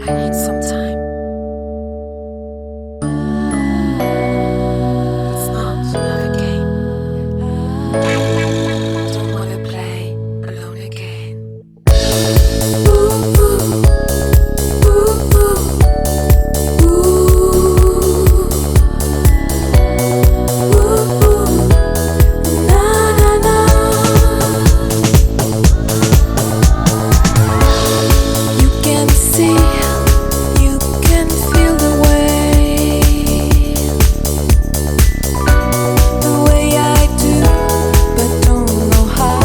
I need some time. It's not love again. Don't wanna play alone again. Ooh, ooh, ooh, ooh, ooh, ooh, na na na. You can see. You can feel the way I do, but don't know how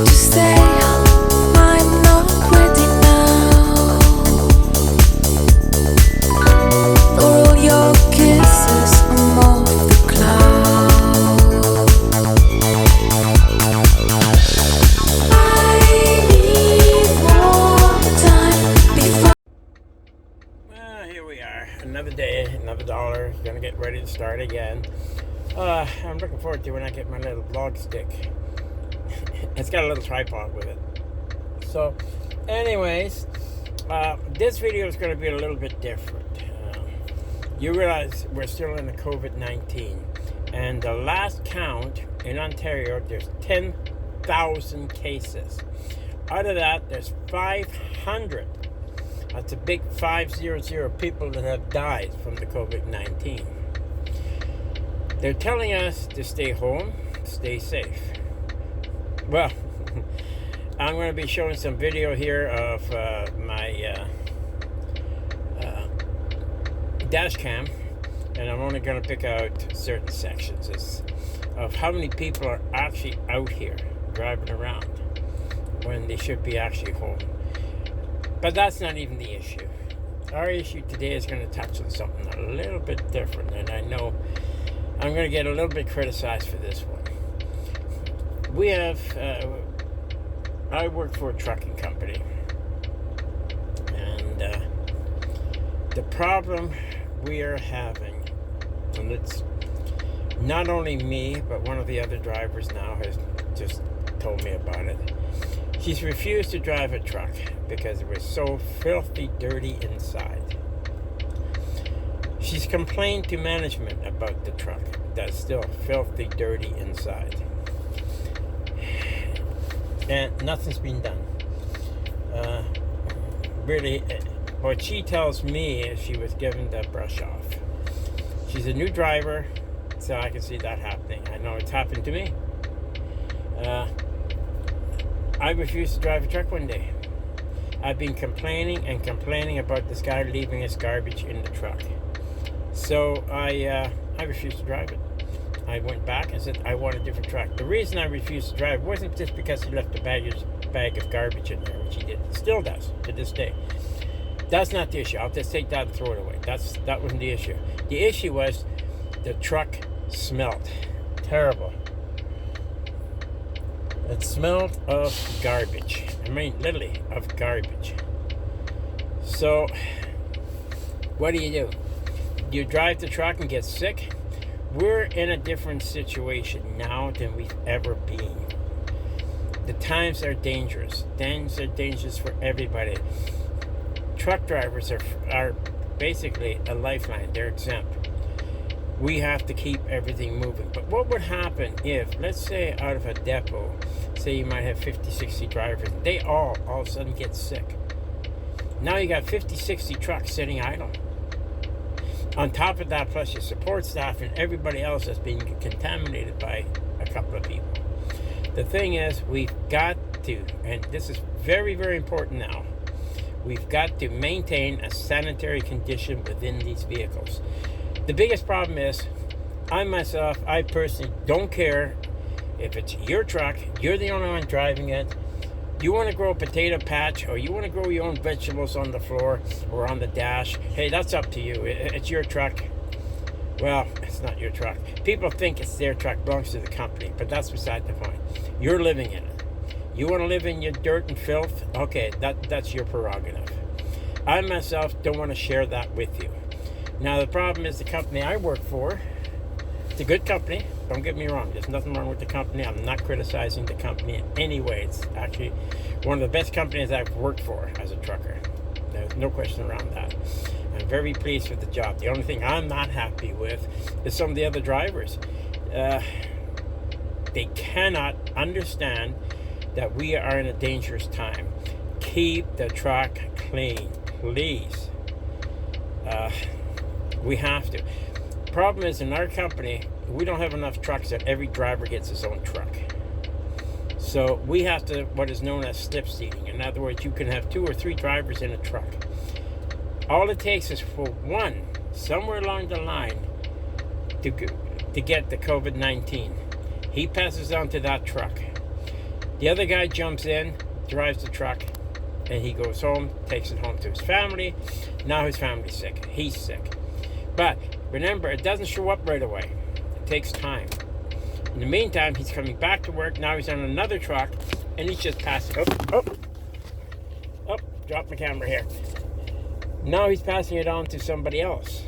to say I'm not ready now for all your kisses. I'm off the cloud. I need more time before. Here we are. Another day, another dollar. Gonna get ready to start again. I'm looking forward to when I get my little vlog stick. It's got a little tripod with it. So, anyways, this video is going to be a little bit different. You realize we're still in the COVID-19, and the last count in Ontario, there's 10,000 cases. Out of that, there's 500. That's a big 500 people that have died from the COVID-19. They're telling us to stay home, stay safe. Well, I'm going to be showing some video here of my dash cam, and I'm only going to pick out certain sections of how many people are actually out here driving around when they should be actually home. But that's not even the issue. Our issue today is going to touch on something a little bit different, and I know I'm going to get a little bit criticized for this one. We have, I work for a trucking company, and the problem we are having, and it's not only me, but one of the other drivers now has just told me about it. She's refused to drive a truck because it was so filthy dirty inside. She's complained to management about the truck that's still filthy dirty inside. And nothing's been done. Really, what she tells me is she was given the brush off. She's a new driver, so I can see that happening. I know it's happened to me. I refused to drive a truck one day. I've been complaining about this guy leaving his garbage in the truck. So I refused to drive it. I went back and said I want a different truck. The reason I refused to drive wasn't just because he left a bag of garbage in there, which he did. Still does to this day. That's not the issue. I'll just take that and throw it away. That wasn't the issue. The issue was the truck smelled terrible. It smelled of garbage. I mean, literally, of garbage. So, what do? You drive the truck and get sick? We're in a different situation now than we've ever been. The times are dangerous. Things are dangerous for everybody. Truck drivers are basically a lifeline. They're exempt. We have to keep everything moving. But what would happen if, let's say out of a depot, say you might have 50, 60 drivers, they all of a sudden get sick. Now you got 50, 60 trucks sitting idle. On top of that, plus your support staff and everybody else that's being contaminated by a couple of people. The thing is, we've got to, and this is very, very important now, we've got to maintain a sanitary condition within these vehicles. The biggest problem is, I personally don't care if it's your truck, you're the only one driving it, you want to grow a potato patch, or you want to grow your own vegetables on the floor or on the dash, hey, that's up to you. It's your truck. Well, it's not your truck. People think it's their truck, belongs to the company, but that's beside the point. You're living in it. You want to live in your dirt and filth? Okay, that's your prerogative. I myself don't want to share that with you. Now, the problem is the company I work for, It's a good company. Don't get me wrong. There's nothing wrong with the company. I'm not criticizing the company in any way. It's actually one of the best companies I've worked for as a trucker. There's no question around that. I'm very pleased with the job. The only thing I'm not happy with is some of the other drivers. They cannot understand that we are in a dangerous time. Keep the truck clean, please. We have to. Problem is, in our company, we don't have enough trucks that every driver gets his own truck. So we have to, what is known as slip seating. In other words, you can have 2 or 3 drivers in a truck. All it takes is for one, somewhere along the line, to get the COVID-19. He passes on to that truck. The other guy jumps in, drives the truck, and he goes home, takes it home to his family. Now his family's sick. He's sick. But remember, it doesn't show up right away. It takes time. In the meantime, he's coming back to work. Now he's on another truck, and he's just passing. Dropped my camera here. Now he's passing it on to somebody else.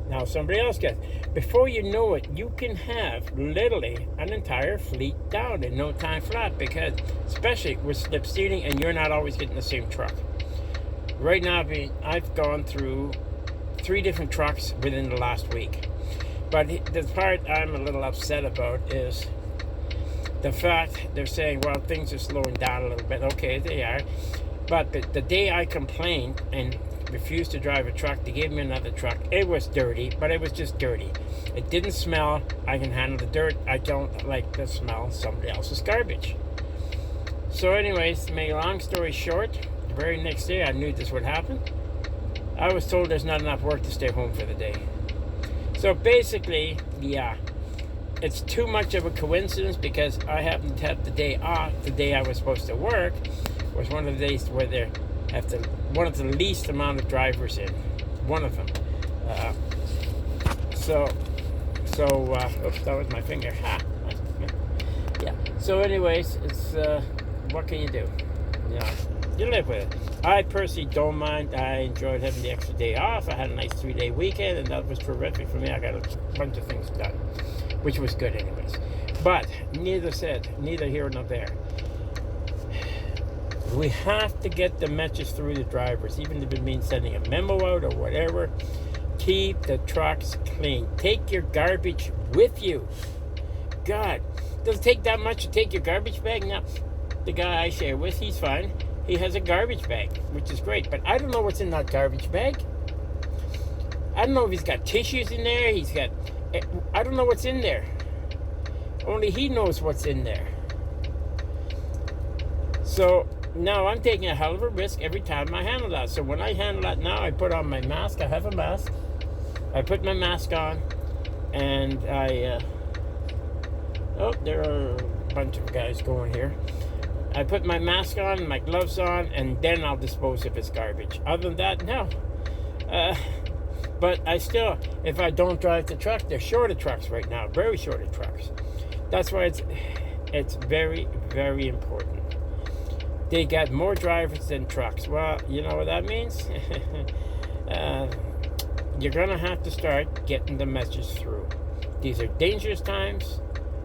Now somebody else gets. Before you know it, you can have literally an entire fleet down in no time flat, because especially with slip seating, and you're not always getting the same truck. Right now, I've gone through 3 different trucks within the last week. But the part I'm a little upset about is the fact they're saying, well, things are slowing down a little bit. Okay, they are. But the day I complained and refused to drive a truck, they gave me another truck. It was dirty, but it was just dirty. It didn't smell. I can handle the dirt. I don't like the smell of somebody else's garbage. So anyways, to make a long story short, the very next day I knew this would happen. I was told there's not enough work to stay home for the day. So basically, yeah, it's too much of a coincidence, because I happened to have the day off. The day I was supposed to work was one of the days where they have one of the least amount of drivers in. One of them. Oops, that was my finger. Yeah. So anyways, it's what can you do? Yeah, you live with it. I personally don't mind. I enjoyed having the extra day off. I had a nice 3-day weekend, and that was terrific for me. I got a bunch of things done, which was good anyways. But neither here nor there. We have to get the message through the drivers, even if it means sending a memo out or whatever. Keep the trucks clean. Take your garbage with you. God, does it take that much to take your garbage bag? Now, the guy I share with, he's fine. He has a garbage bag, which is great. But I don't know what's in that garbage bag. I don't know if he's got tissues in there. I don't know what's in there. Only he knows what's in there. So now I'm taking a hell of a risk every time I handle that. So when I handle that now, I put on my mask. I have a mask. I put my mask on, and there are a bunch of guys going here. I put my mask on, my gloves on, and then I'll dispose of his garbage. Other than that, no. But I still, if I don't drive the truck, they're short of trucks right now, very short of trucks. That's why it's very, very important. They got more drivers than trucks. Well, you know what that means? You're going to have to start getting the message through. These are dangerous times,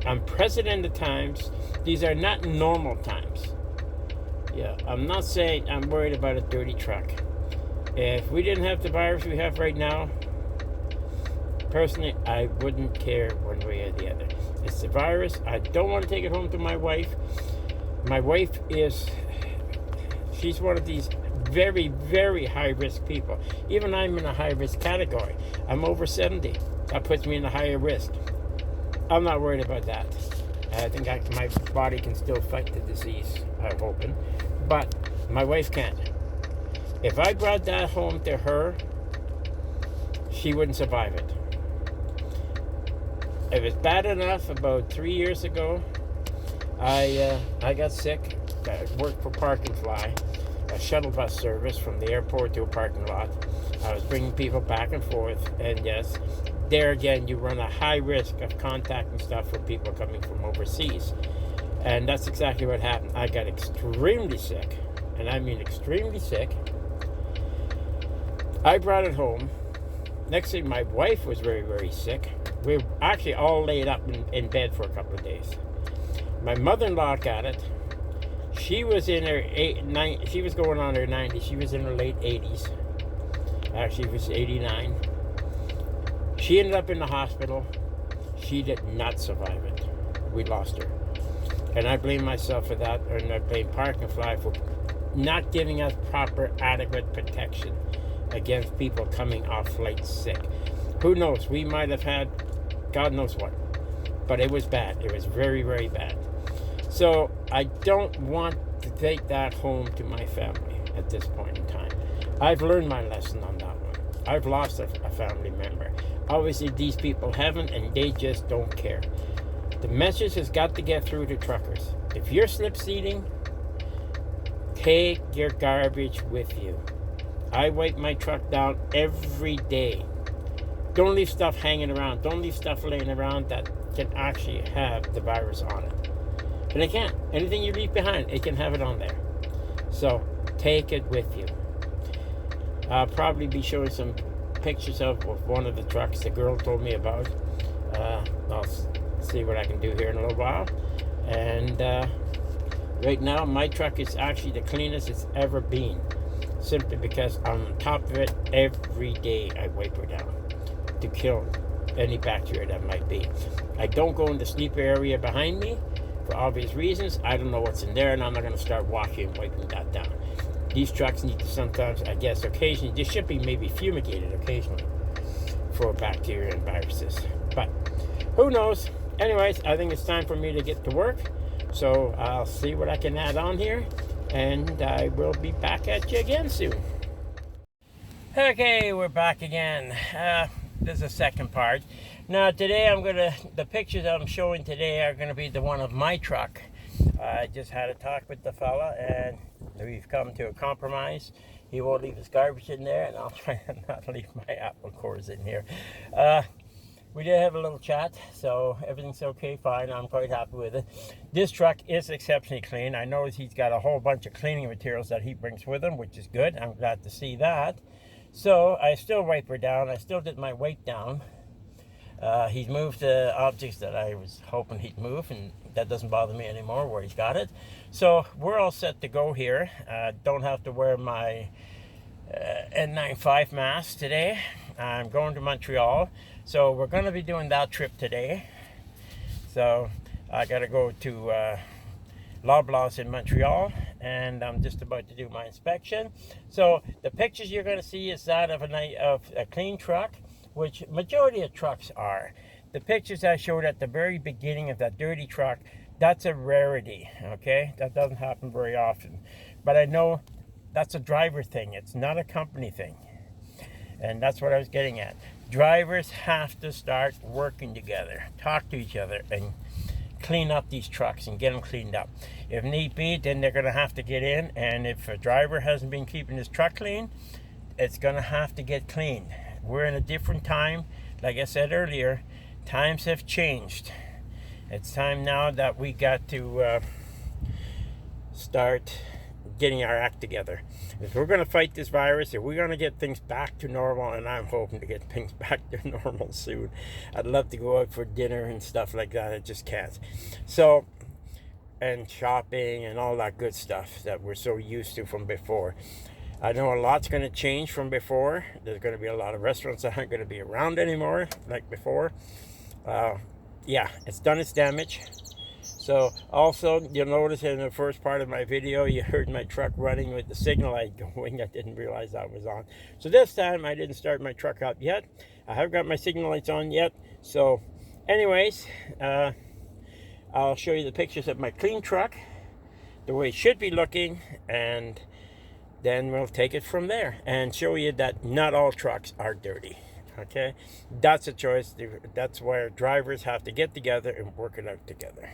unprecedented times. These are not normal times. Yeah, I'm not saying I'm worried about a dirty truck. If we didn't have the virus we have right now, personally, I wouldn't care one way or the other. It's the virus. I don't want to take it home to my wife. My wife she's one of these very, very high-risk people. Even I'm in a high-risk category. I'm over 70. That puts me in a higher risk. I'm not worried about that. I think my body can still fight the disease, I'm hoping. But my wife can't. If I brought that home to her, she wouldn't survive it. It was bad enough about 3 years ago. I got sick. I worked for Park and Fly, a shuttle bus service from the airport to a parking lot. I was bringing people back and forth, and yes, there again, you run a high risk of contacting stuff with people coming from overseas. And that's exactly what happened. I got extremely sick, and I mean extremely sick. I brought it home. Next thing, my wife was very, very sick. We were actually all laid up in bed for a couple of days. My mother-in-law got it. She was in her she was going on her 90s. She was in her late 80s. Actually, it was 89. She ended up in the hospital. She did not survive it. We lost her. And I blame myself for that, and I blame Park and Fly for not giving us proper, adequate protection against people coming off flights sick. Who knows? We might have had God knows what. But it was bad. It was very, very bad. So I don't want to take that home to my family at this point in time. I've learned my lesson on that one. I've lost a family member. Obviously, these people haven't, and they just don't care. The message has got to get through to truckers. If you're slip-seating, take your garbage with you. I wipe my truck down every day. Don't leave stuff hanging around. Don't leave stuff laying around that can actually have the virus on it. And it can't. Anything you leave behind, it can have it on there. So take it with you. I'll probably be showing some pictures of one of the trucks the girl told me about. I'll see what I can do here in a little while. And right now, my truck is actually the cleanest it's ever been. Simply because on top of it, every day I wipe her down to kill any bacteria that might be. I don't go in the sleeper area behind me for obvious reasons. I don't know what's in there, and I'm not going to start washing and wiping that down. These trucks need to sometimes, I guess, occasionally, they should be maybe fumigated occasionally for bacteria and viruses. But who knows? Anyways, I think it's time for me to get to work. So I'll see what I can add on here, and I will be back at you again soon. Okay, we're back again. This is the second part. Now today the pictures I'm showing today are gonna be the one of my truck. I just had a talk with the fella, and we've come to a compromise. He won't leave his garbage in there, and I'll try to not leave my apple cores in here. We did have a little chat, so everything's okay, fine. I'm quite happy with it. This truck is exceptionally clean. I know he's got a whole bunch of cleaning materials that he brings with him, which is good. I'm glad to see that. So I still wipe her down. I still did my wipe down. He's moved the objects that I was hoping he'd move, and that doesn't bother me anymore where he's got it. So we're all set to go here. Don't have to wear my N95 mask today. I'm going to Montreal, so we're going to be doing that trip today. So I got to go to Loblaws in Montreal, and I'm just about to do my inspection. So the pictures you're going to see is that of a clean truck, which majority of trucks are. The pictures I showed at the very beginning of that dirty truck, that's a rarity, okay? That doesn't happen very often. But I know that's a driver thing. It's not a company thing. And that's what I was getting at. Drivers have to start working together, talk to each other, and clean up these trucks and get them cleaned up. If need be, then they're going to have to get in, and if a driver hasn't been keeping his truck clean, it's going to have to get cleaned. We're in a different time. Like I said earlier, times have changed. It's time now that we got to start getting our act together. If we're going to fight this virus, if we're going to get things back to normal, and I'm hoping to get things back to normal soon. I'd love to go out for dinner and stuff like that. I just can't. So, and shopping and all that good stuff that we're so used to from before. I know a lot's going to change from before. There's going to be a lot of restaurants that aren't going to be around anymore like before. Yeah, it's done its damage. So also, you'll notice in the first part of my video, you heard my truck running with the signal light going. I didn't realize that was on. So this time, I didn't start my truck up yet. I haven't got my signal lights on yet. So anyways, I'll show you the pictures of my clean truck, the way it should be looking, and then we'll take it from there and show you that not all trucks are dirty. Okay, that's a choice. That's where drivers have to get together and work it out together.